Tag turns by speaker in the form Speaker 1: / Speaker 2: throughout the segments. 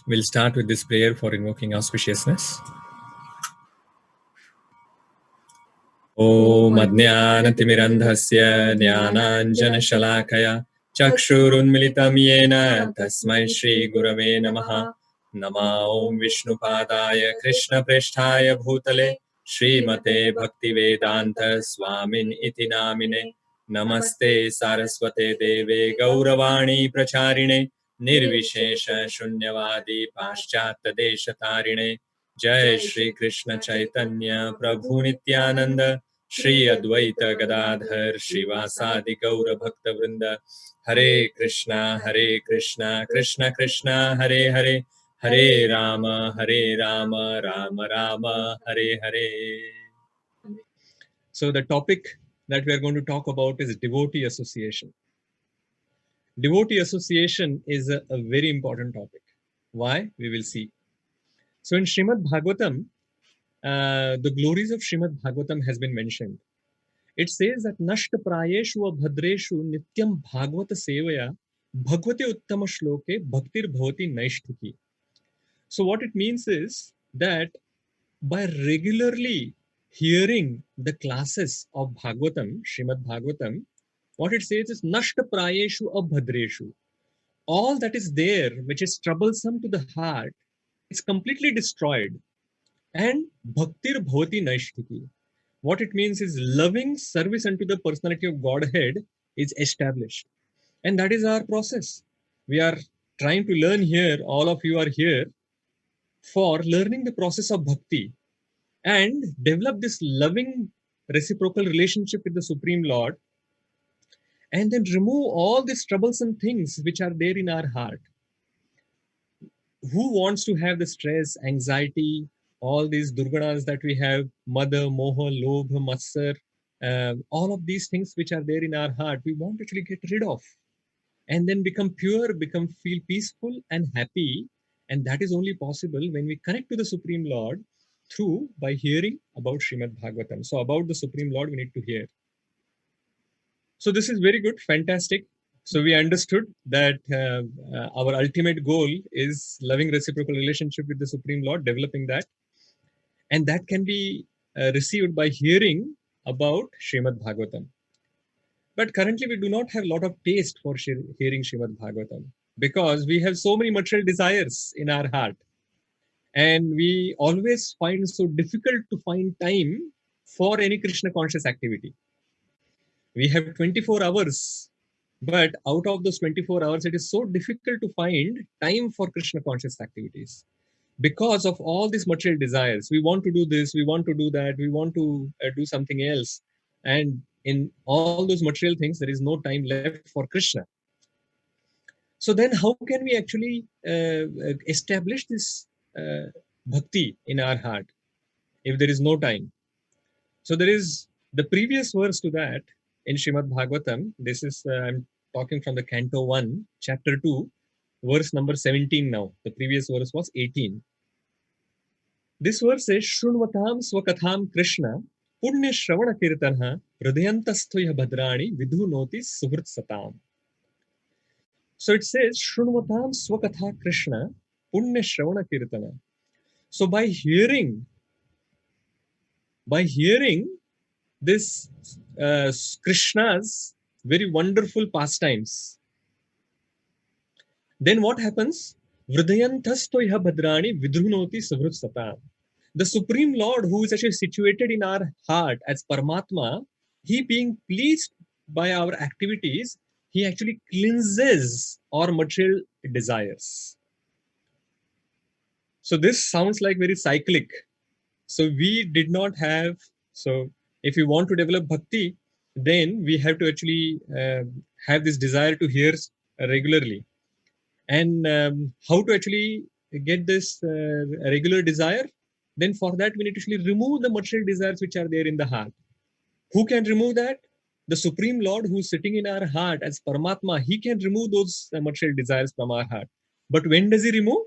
Speaker 1: We'll start with this prayer for invoking auspiciousness. Om Ajnanatimirandhasya Jnananjanashalakaya Chakshurunmilitam Yena Tasmai Shri Gurave Namaha. Nama Om Vishnupadaya Krishna Presthaya Bhutale Srimate Bhaktivedanta Swamin Iti Namine. Namaste Saraswate Deve Gauravani Pracharine Nirvishesha Shunyavadi Paschat Deshatarine. Jai Shri Krishna Chaitanya Prabhu Nityananda Shri Advaita Gadadhar Srivasadi Gaura Bhakta Vrinda. Hare Krishna Krishna Krishna Hare Hare Hare Rama Rama Rama Hare Hare. So the topic that we are going to talk about is devotee association. Devotee association is a very important topic. Why? We will see. So in Srimad Bhagavatam, the glories of Srimad Bhagavatam has been mentioned. It says that Nashta Prayeshu Bhadreshu Nityam Bhagavata Sevaya Bhagavate Uttama Shloke Bhaktir Bhavati Naishtiki. So what it means is that by regularly hearing the classes of Bhagavatam, Srimad Bhagavatam, what it says is Nashta Prayeshu Abhadreshu. All that is there which is troublesome to the heart, it's completely destroyed. And Bhaktir Bhavati Naishtiki. What it means is loving service unto the personality of Godhead is established. And that is our process. We are trying to learn here, all of you are here for learning the process of bhakti and develop this loving reciprocal relationship with the Supreme Lord, and then remove all these troublesome things which are there in our heart. Who wants to have the stress, anxiety, all these durganas that we have, mada, moha, lobha, matsar, all of these things which are there in our heart, we want to actually get rid of and then become pure, feel peaceful and happy. And that is only possible when we connect to the Supreme Lord by hearing about Srimad Bhagavatam. So about the Supreme Lord, we need to hear. So this is very good, fantastic. So we understood that our ultimate goal is loving reciprocal relationship with the Supreme Lord, developing that. And that can be received by hearing about Srimad Bhagavatam. But currently we do not have a lot of taste for hearing Srimad Bhagavatam because we have so many material desires in our heart. And we always find so difficult to find time for any Krishna conscious activity. We have 24 hours, but out of those 24 hours, it is so difficult to find time for Krishna conscious activities because of all these material desires. We want to do this, we want to do that, we want to do something else. And in all those material things, there is no time left for Krishna. So then how can we actually establish this bhakti in our heart if there is no time? So there is the previous verse to that in Srimad Bhagavatam. This is, I'm talking from the Canto 1, Chapter 2, verse number 17 now. The previous verse was 18. This verse says, Shrunvatam Swakatham Krishna Punya Shravana Kirtanha Hridayantasthoya Bhadrani Vidhunoti Suvrit Satam. So it says, Shrunvatam Swakatha Krishna Punya Shravana Kirtana. So by hearing this Krishna's very wonderful pastimes, then what happens? Vridayantastoya Bhadrani Vidhunoti Suvrit Satam. The Supreme Lord, who is actually situated in our heart as Paramatma, he being pleased by our activities, he actually cleanses our material desires. So this sounds like very cyclic. So we did not have, so if we want to develop bhakti, then we have to actually have this desire to hear regularly. And how to actually get this regular desire? Then for that, we need to actually remove the material desires which are there in the heart. Who can remove that? The Supreme Lord who is sitting in our heart as Paramatma, he can remove those material desires from our heart. But when does he remove?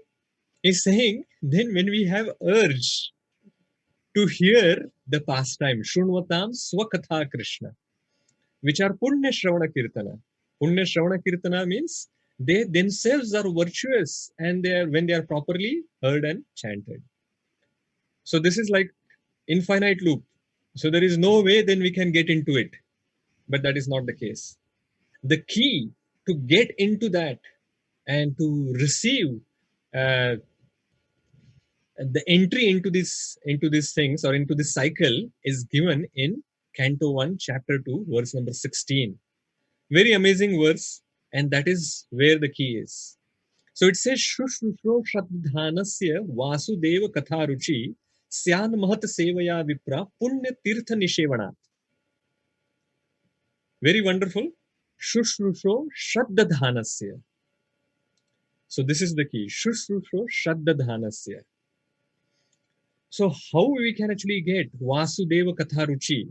Speaker 1: He's saying, then when we have urge to hear the pastime, Shrunvatam Swakatha Krishna, which are Punya Shravana Kirtana. Punya Shravana Kirtana means they themselves are virtuous, and they are, when they are properly heard and chanted. So this is like infinite loop. So there is no way then we can get into it, but that is not the case. The key to get into that and to receive uh, the entry into these things or into this cycle is given in Canto 1, Chapter 2, verse number 16. Very amazing verse, and that is where the key is. So it says, Shushrushro Shraddhanasya Vasudeva Katharuchi Syan Mahat Sevaya Vipra Punya Tirtha Nishevanat. Very wonderful. Shushrushro Shraddhanasya. So this is the key. Shushrushro Shraddhanasya. So how we can actually get Vasudeva Katharuchi?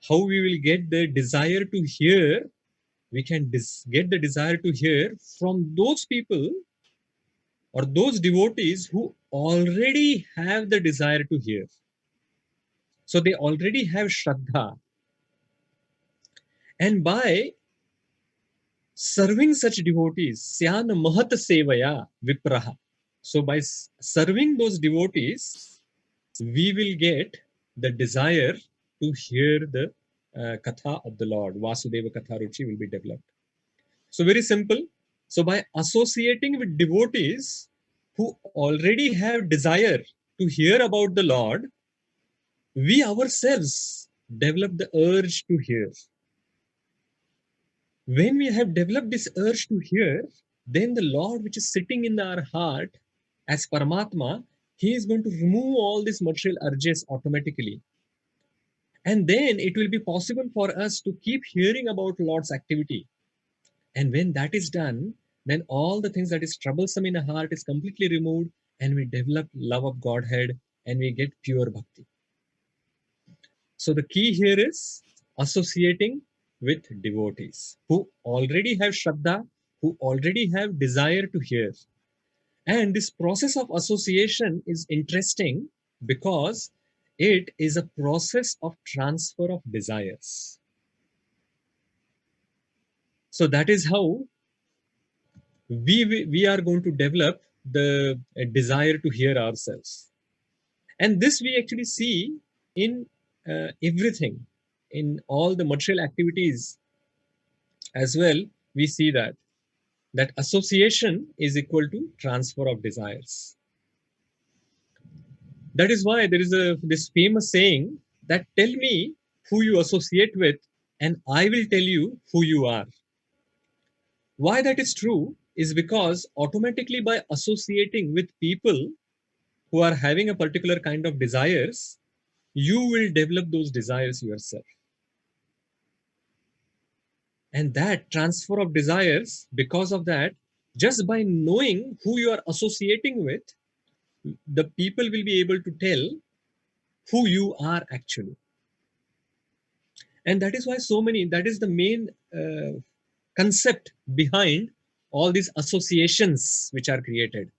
Speaker 1: How we will get the desire to hear? We can get the desire to hear from those people or those devotees who already have the desire to hear. So they already have Shraddha. And by serving such devotees, Syan Mahat Sevaya Vipraha. So by serving those devotees, we will get the desire to hear the Katha of the Lord. Vasudeva Katha Ruchi will be developed. So very simple. So by associating with devotees who already have desire to hear about the Lord, we ourselves develop the urge to hear. When we have developed this urge to hear, then the Lord which is sitting in our heart as Paramatma, He is going to remove all these material urges automatically. And then it will be possible for us to keep hearing about Lord's activity. And when that is done, then all the things that is troublesome in the heart is completely removed, and we develop love of Godhead and we get pure bhakti. So the key here is associating with devotees who already have Shraddha, who already have desire to hear. And this process of association is interesting because it is a process of transfer of desires. So that is how we are going to develop the desire to hear ourselves. And this we actually see in everything, in all the material activities as well. We see that association is equal to transfer of desires. That is why there is this famous saying that tell me who you associate with and I will tell you who you are. Why that is true is because automatically by associating with people who are having a particular kind of desires, you will develop those desires yourself. And that transfer of desires, because of that, just by knowing who you are associating with, the people will be able to tell who you are actually. And that is why so many, that is the main concept behind all these associations which are created.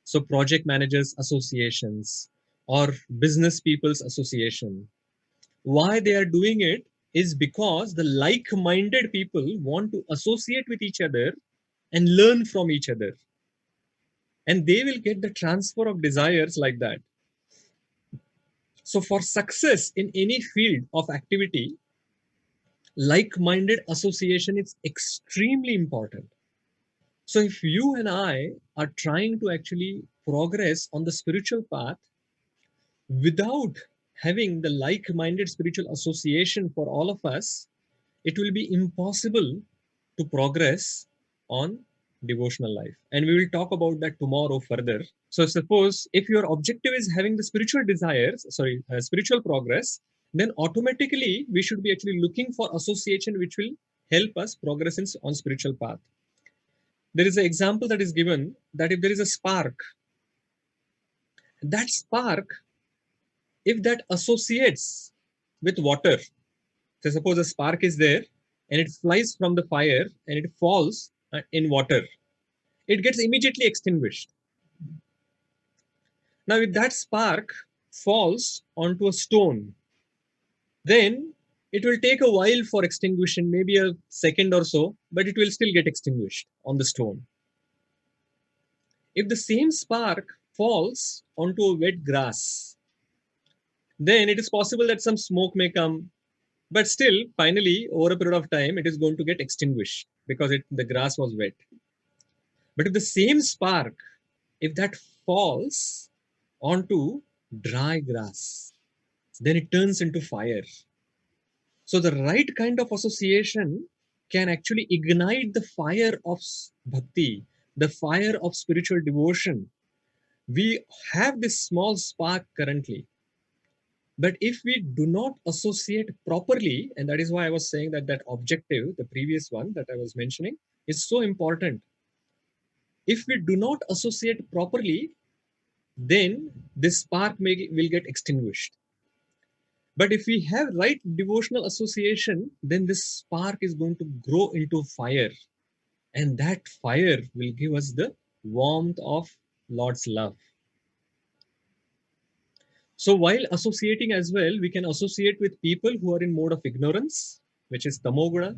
Speaker 1: So project managers associations or business people's association. Why they are doing it is because the like-minded people want to associate with each other and learn from each other. And they will get the transfer of desires like that. So for success in any field of activity, like-minded association is extremely important. So if you and I are trying to actually progress on the spiritual path without having the like-minded spiritual association for all of us, it will be impossible to progress on devotional life. And we will talk about that tomorrow further. So suppose if your objective is having the spiritual desires, spiritual progress, then automatically we should be actually looking for association which will help us progress on spiritual path. There is an example that is given that if there is a spark, that spark, if that associates with water, so suppose a spark is there and it flies from the fire and it falls in water, it gets immediately extinguished. Now, if that spark falls onto a stone, then It will take a while for extinguishing, maybe a second or so, but it will still get extinguished on the stone. If the same spark falls onto a wet grass, then it is possible that some smoke may come, but still, finally, over a period of time, it is going to get extinguished because the grass was wet. But if the same spark, if that falls onto dry grass, then it turns into fire. So the right kind of association can actually ignite the fire of bhakti, the fire of spiritual devotion. We have this small spark currently, but if we do not associate properly, and that is why I was saying that that objective, the previous one that I was mentioning, is so important. If we do not associate properly, then this spark will get extinguished. But if we have right devotional association, then this spark is going to grow into fire. And that fire will give us the warmth of Lord's love. So while associating as well, we can associate with people who are in mode of ignorance, which is tamoguna,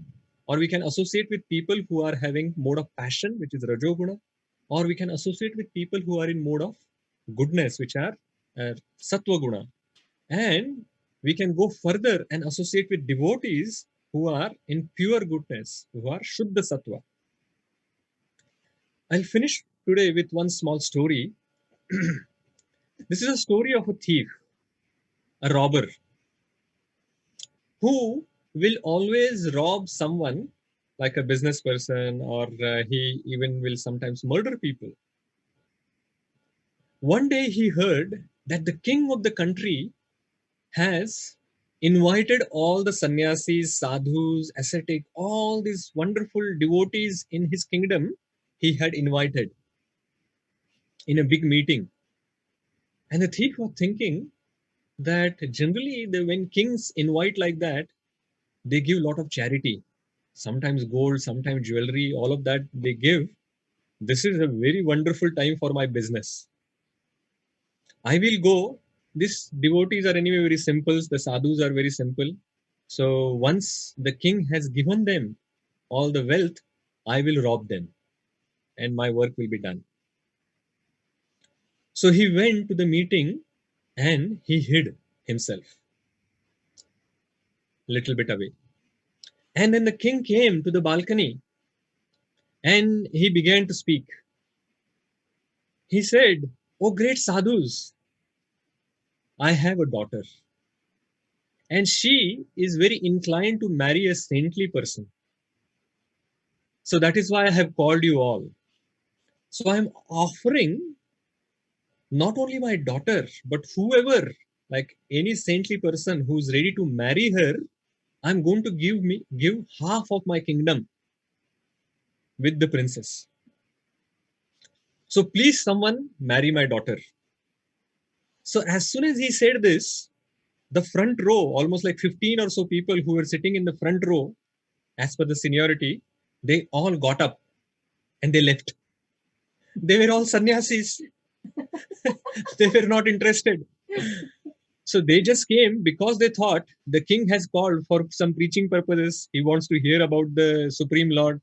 Speaker 1: or we can associate with people who are having mode of passion, which is rajoguna, or we can associate with people who are in mode of goodness, which are sattva-guna. And we can go further and associate with devotees who are in pure goodness, who are Shuddha Sattva. I'll finish today with one small story. This is a story of a thief, a robber, who will always rob someone, like a business person, or he even will sometimes murder people. One day he heard that the king of the country has invited all the sannyasis, sadhus, ascetic, all these wonderful devotees in his kingdom. He had invited in a big meeting. And the thief was thinking that generally, when kings invite like that, they give a lot of charity. Sometimes gold, sometimes jewelry, all of that they give. This is a very wonderful time for my business. I will go. These devotees are anyway very simple. The sadhus are very simple. So once the king has given them all the wealth, I will rob them and my work will be done. So he went to the meeting and he hid himself a little bit away. And then the king came to the balcony and he began to speak. He said, "Oh, great sadhus, I have a daughter and she is very inclined to marry a saintly person. So that is why I have called you all. So I am offering not only my daughter, but whoever, like any saintly person who is ready to marry her, I'm going to give half of my kingdom with the princess. So please, someone marry my daughter." So as soon as he said this, the front row, almost like 15 or so people who were sitting in the front row, as per the seniority, they all got up and they left. They were all sannyasis. They were not interested. So they just came because they thought the king has called for some preaching purposes. He wants to hear about the Supreme Lord.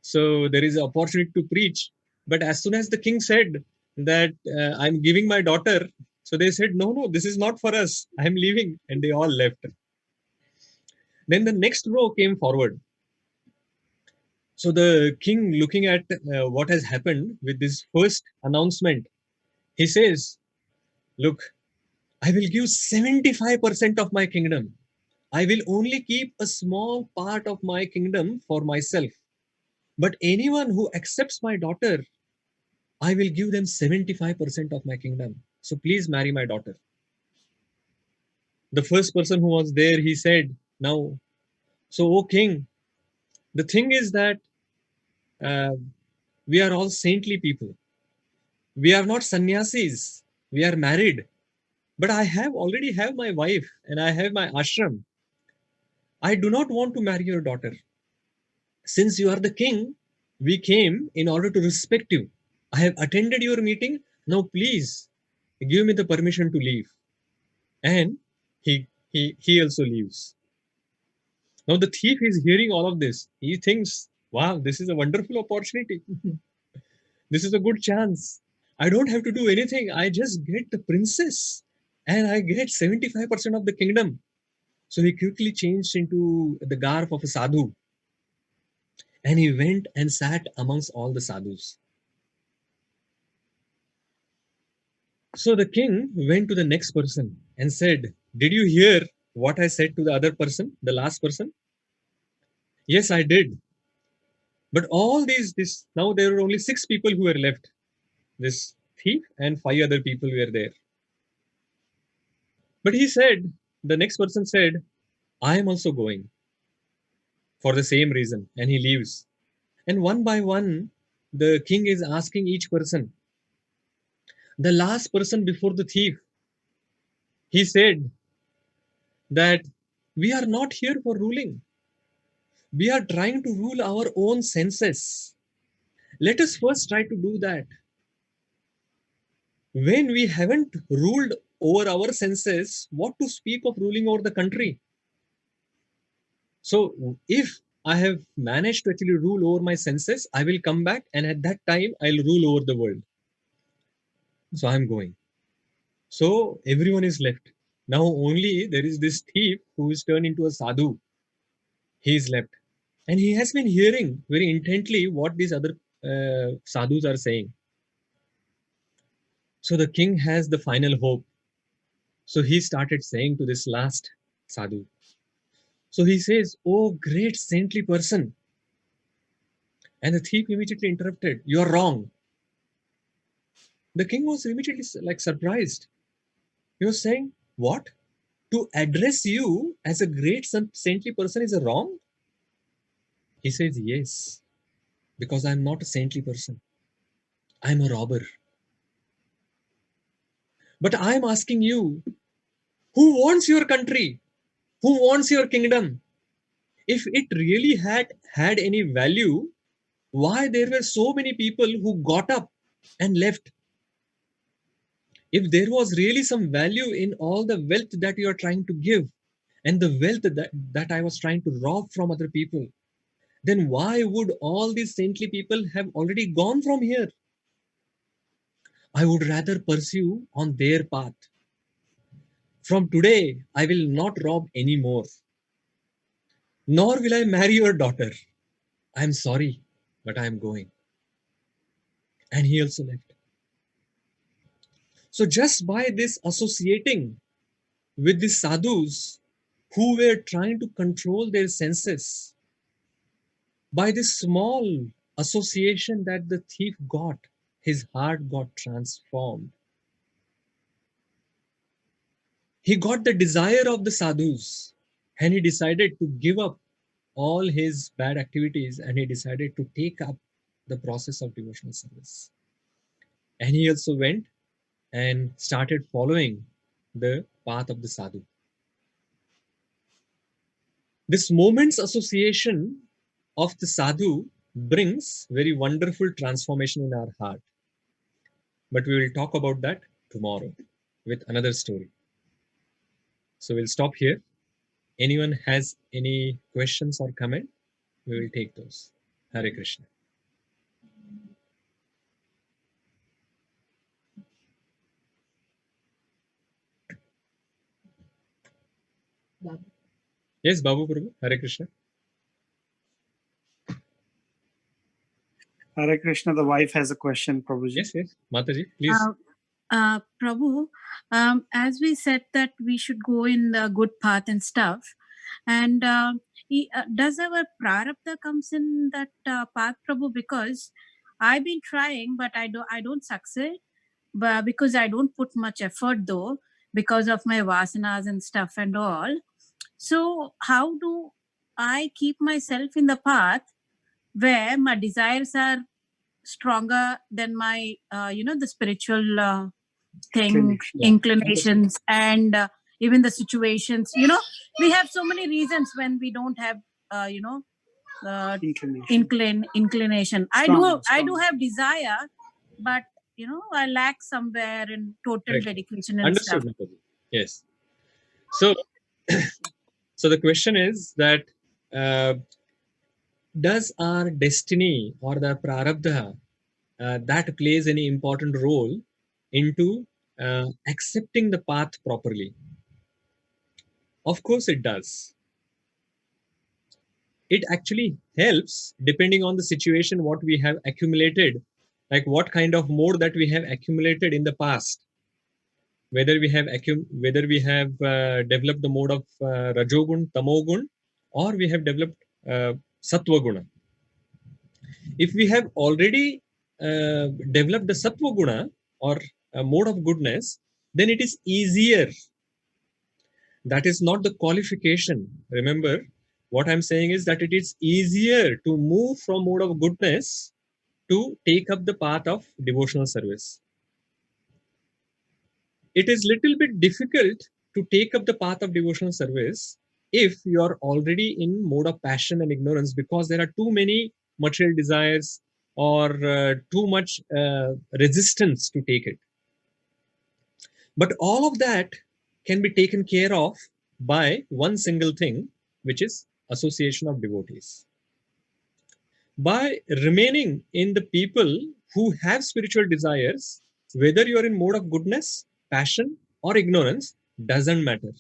Speaker 1: So there is an opportunity to preach. But as soon as the king said that I'm giving my daughter, so they said, no, no, this is not for us. I'm leaving. And they all left. Then the next row came forward. So the king, looking at what has happened with this first announcement, he says, look, I will give 75% of my kingdom. I will only keep a small part of my kingdom for myself. But anyone who accepts my daughter, I will give them 75% of my kingdom. So please marry my daughter. The first person who was there, he said, now, so, O king, the thing is that uh, we are all saintly people. We are not sannyasis. We are married. But I have already have my wife and I have my ashram. I do not want to marry your daughter. Since you are the king, we came in order to respect you. I have attended your meeting. Now, please give me the permission to leave. And he also leaves. Now the thief is hearing all of this. He thinks, wow, this is a wonderful opportunity. This is a good chance. I don't have to do anything. I just get the princess and I get 75% of the kingdom. So he quickly changed into the garb of a sadhu and he went and sat amongst all the sadhus. So the king went to the next person and said, did you hear what I said to the other person, the last person? Yes, I did. But all this now there were only 6 people who were left. This thief and 5 other people were there. But he said, the next person said, I am also going for the same reason. And he leaves. And one by one, the king is asking each person. The last person before the thief, he said that we are not here for ruling. We are trying to rule our own senses. Let us first try to do that. When we haven't ruled over our senses, what to speak of ruling over the country? So if I have managed to actually rule over my senses, I will come back and at that time I'll rule over the world. So I'm going. So everyone is left. Now only there is this thief who is turned into a sadhu. He is left. And he has been hearing very intently what these other sadhus are saying. So the king has the final hope. So he started saying to this last sadhu. So he says, oh, great saintly person. And the thief immediately interrupted, you're wrong. The king was immediately like surprised. He was saying, what? To address you as a great saintly person is a wrong? He says, yes, because I'm not a saintly person. I'm a robber. But I'm asking you, who wants your country? Who wants your kingdom? If it really had any value, why there were so many people who got up and left? If there was really some value in all the wealth that you are trying to give and the wealth that I was trying to rob from other people, then why would all these saintly people have already gone from here? I would rather pursue on their path. From today, I will not rob anymore, nor will I marry your daughter. I am sorry, but I am going. And he also left. So, just by this associating with the sadhus who were trying to control their senses, by this small association that the thief got, his heart got transformed. He got the desire of the sadhus and he decided to give up all his bad activities and he decided to take up the process of devotional service. And he also went and started following the path of the sadhu. This moment's association of the sadhu brings very wonderful transformation in our heart. But we will talk about that tomorrow with another story. So we'll stop here. Anyone has any questions or comment? We will take those. Hare Krishna. Babu. Yes, Babu Prabhu. Hare Krishna.
Speaker 2: Hare Krishna, the wife has a question, Prabhuji.
Speaker 1: Yes, yes. Mataji, please.
Speaker 3: Prabhu, as we said that we should go in the good path and stuff, and does our prarabdha comes in that path, Prabhu? Because I've been trying, but I don't succeed, but because I don't put much effort though, because of my vasanas and stuff and all. So how do I keep myself in the path where my desires are stronger than my the spiritual thing, inclinations, and even the situations, we have so many reasons when we don't have inclination. I do have desire, but I lack somewhere in total dedication and
Speaker 1: Understood,
Speaker 3: stuff.
Speaker 1: Mataji. Yes. So so the question is that uh, does our destiny or the prarabdha that plays any important role into accepting the path properly? Of course it does. It actually helps depending on the situation, what we have accumulated, like what kind of mode that we have accumulated in the past, whether we have developed the mode of rajogun, tamogun, or we have developed sattva. If we have already developed the sattva guna or a mode of goodness, then it is easier. That is not the qualification. Remember, what I'm saying is that it is easier to move from mode of goodness to take up the path of devotional service. It is little bit difficult to take up the path of devotional service if you are already in mode of passion and ignorance, because there are too many material desires or too much resistance to take it. But all of that can be taken care of by one single thing, which is association of devotees. By remaining in the people who have spiritual desires, whether you are in mode of goodness, passion, or ignorance, doesn't matter.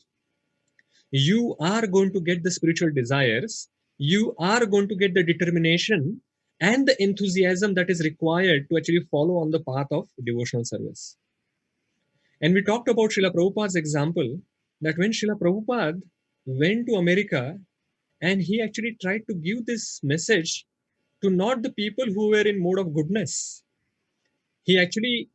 Speaker 1: You are going to get the spiritual desires, you are going to get the determination and the enthusiasm that is required to actually follow on the path of devotional service. And we talked about Srila Prabhupada's example, that when Srila Prabhupada went to America and he actually tried to give this message to not the people who were in mode of goodness. He actually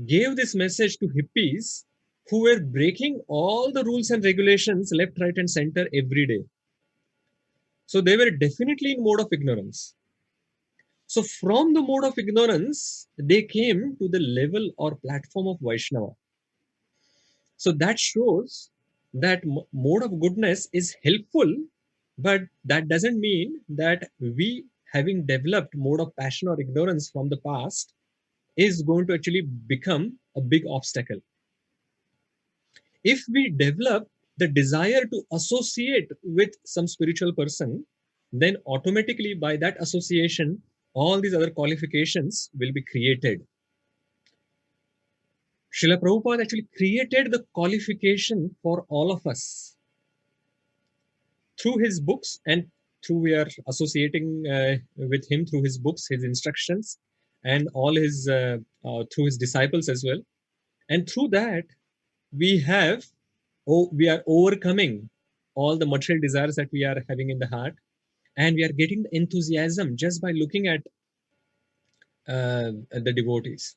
Speaker 1: gave this message to hippies who were breaking all the rules and regulations left, right, and center every day. So they were definitely in mode of ignorance. So from the mode of ignorance, they came to the level or platform of Vaishnava. So that shows that mode of goodness is helpful, but that doesn't mean that we, having developed mode of passion or ignorance from the past, is going to actually become a big obstacle. If we develop the desire to associate with some spiritual person, then automatically by that association, all these other qualifications will be created. Srila Prabhupada actually created the qualification for all of us through his books, and through we are associating with him through his books, his instructions, and all his through his disciples as well. And through that, we are overcoming all the material desires that we are having in the heart, and we are getting the enthusiasm just by looking at the devotees.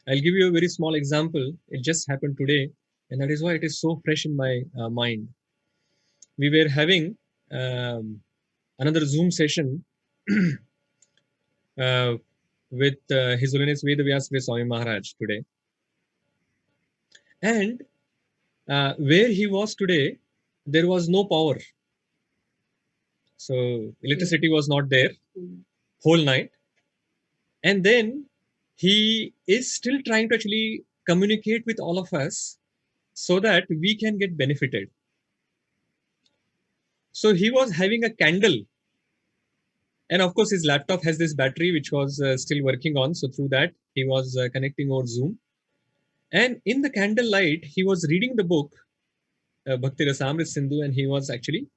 Speaker 1: I'll give you a very small example. It just happened today, and that is why it is so fresh in my mind. We were having another Zoom session with His Holiness Vedavyasa Swami Maharaj today. And where he was today, there was no power. So electricity was not there whole night. And then he is still trying to actually communicate with all of us so that we can get benefited. So he was having a candle. And of course, his laptop has this battery which was still working on. So through that, he was connecting over Zoom. And in the candlelight, he was reading the book, Bhakti Rasamrit Sindhu, and he was actually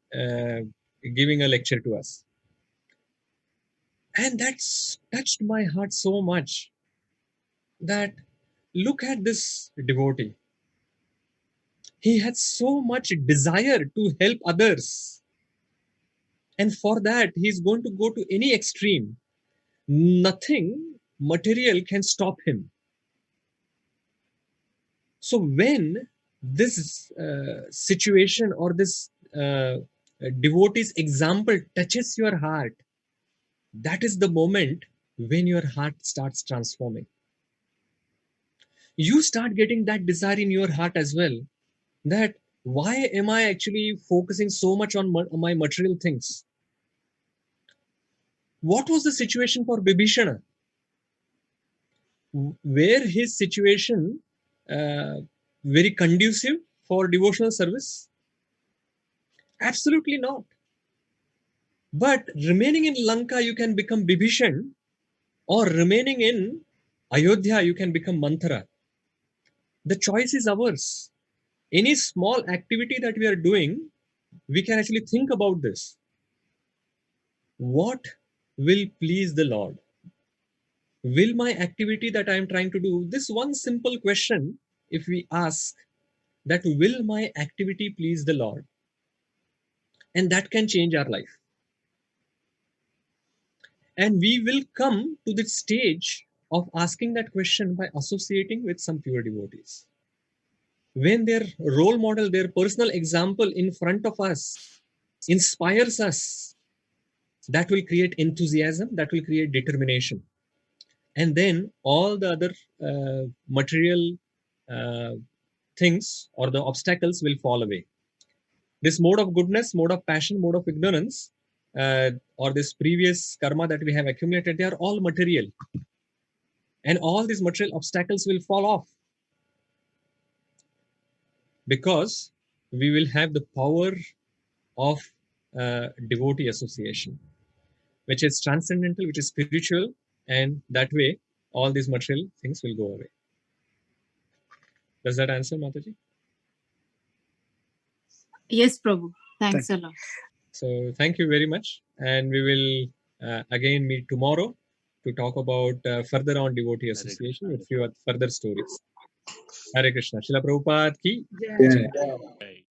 Speaker 1: giving a lecture to us. And that's touched my heart so much that look at this devotee. He had so much desire to help others. And for that, he's going to go to any extreme. Nothing material can stop him. So when this situation or this devotee's example touches your heart, that is the moment when your heart starts transforming. You start getting that desire in your heart as well, that why am I actually focusing so much on my material things? What was the situation for Bibhishana? Were his situation very conducive for devotional service? Absolutely not. But remaining in Lanka, you can become Bibhishan, or remaining in Ayodhya, you can become Manthara. The choice is ours. Any small activity that we are doing, we can actually think about this. What will please the Lord? Will my activity that I am trying to do, this one simple question, if we ask that, will my activity please the Lord? And that can change our life. And we will come to the stage of asking that question by associating with some pure devotees. When their role model, their personal example in front of us inspires us, that will create enthusiasm, that will create determination. And then all the other material things or the obstacles will fall away. This mode of goodness, mode of passion, mode of ignorance, or this previous karma that we have accumulated, they are all material. And all these material obstacles will fall off, because we will have the power of devotee association, which is transcendental, which is spiritual, and that way all these material things will go away. Does that answer, Mataji?
Speaker 3: Yes, Prabhu. Thanks a lot.
Speaker 1: So thank you very much, and we will again meet tomorrow to talk about further on devotee association with few further stories. Hare Krishna. Srila Prabhupada ki jai.
Speaker 4: Right.